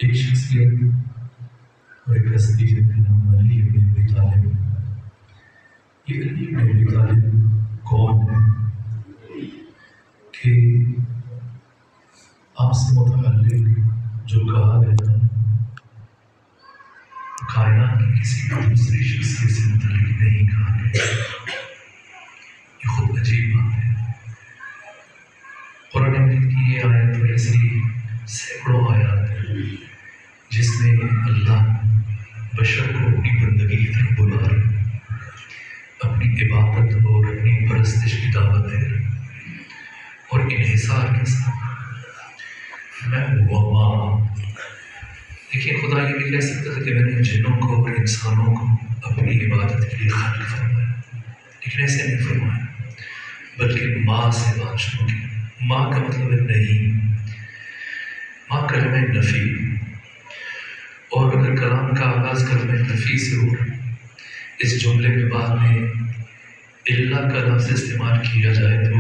ایک شخصیت اور ایک ہستی جن کا نام علی ابن ابی طالب. یہ علی ابن ابی طالب کون ہے کہ آپ سے متعلق جو کہا گیا تھا کائنات کی کسی دوسری شخصیت سے متعلق نہیں کہا گیا. یہ خود عجیب بات ہے. قرآن مجید کی یہ آیت اور ایسی سینکڑوں آیات ہیں جس میں اللہ بشر کو اپنی بندگی کی طرف بلا رہے ہیں، اپنی عبادت اور اپنی پرستش کی دعوت دے رہے ہیں اور انحصار کے ساتھ میں وما. دیکھیے خدا یہ بھی کہہ سکتا تھا کہ میں نے جنوں کو اور انسانوں کو اپنی عبادت کے لیے خلق فرمایا، لیکن ایسے نہیں فرمایا بلکہ ماں سے بات شروع کی. ماں کا مطلب ہے نہیں. ماں کلمہ نفی، اور اگر کلام کا آغاز کلمہ نفی سے ہو رہا ہے، اس جملے میں بعد میں اللہ کا لفظ استعمال کیا جائے تو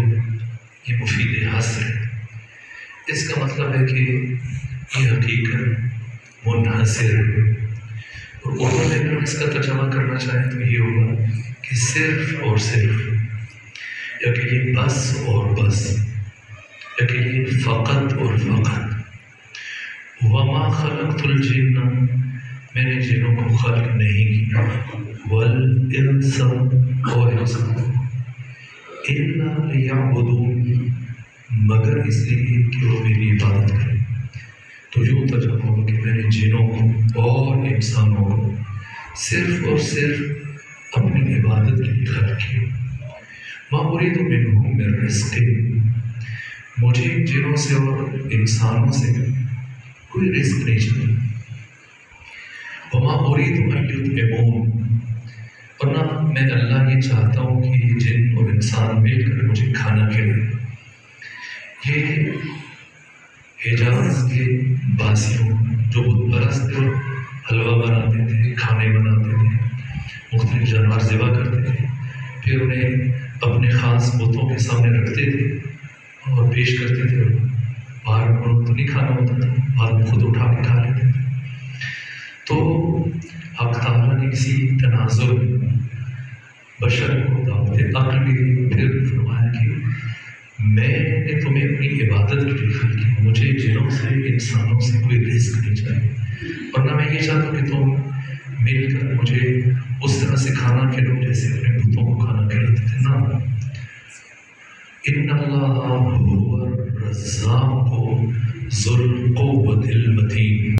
یہ مفید حصر ہے. اس کا مطلب ہے کہ یہ حقیقت منحصر ہے. اور اردو میں اگر اس کا ترجمہ کرنا چاہیں تو یہ ہوگا کہ صرف اور صرف، یا کہ یہ بس اور بس، یا کہ یہ فقط اور فقط. وما خلقت الجن، میں نے جنوں کو خلق نہیں کیا، والانس اور انسان الا لیعبدون، مگر اس لیے کہ وہ میری عبادت کریں. تو یوں ترجمہ ہو کہ میں نے جنوں کو اور انسانوں کو صرف اور صرف اپنی عبادت کے لیے خلق کیا. ما اريد منهم من رزق، مجھے جنوں سے اور انسانوں سے کوئی رزق نہیں چاہیے. وما اريد ان يطعمون، اور نہ میں اللہ یہ چاہتا ہوں کہ یہ جن اور انسان مل کر مجھے کھانا کھلائیں. یہ حجاز کے باسیوں جو بت پرست تھے، حلوہ بناتے تھے، کھانے بناتے تھے، مختلف جانور ذبح کرتے تھے، پھر انہیں اپنے خاص بتوں کے سامنے رکھتے تھے اور پیش کرتے تھے. باہر انہوں تو نہیں کھانا ہوتا تھا، بعد میں خود اٹھا کے کھا لیتے تھے. تو حق تعالیٰ نے کسی تنازع بشر کو دعوت عقل کے لیے پھر فرمایا کہ میں نے تمہیں اپنی عبادت کے لیے خلق کیا، مجھے جنوں سے انسانوں سے کوئی رزق نہیں چاہیے، اور نہ میں یہ چاہتا ہوں کہ تم مل کر مجھے اس طرح سے کھانا کھلاؤ جیسے اپنے بتوں کو کھانا کھلاتے تھے. نہ، ان اللہ هو الرزاق ذو القوة المتین.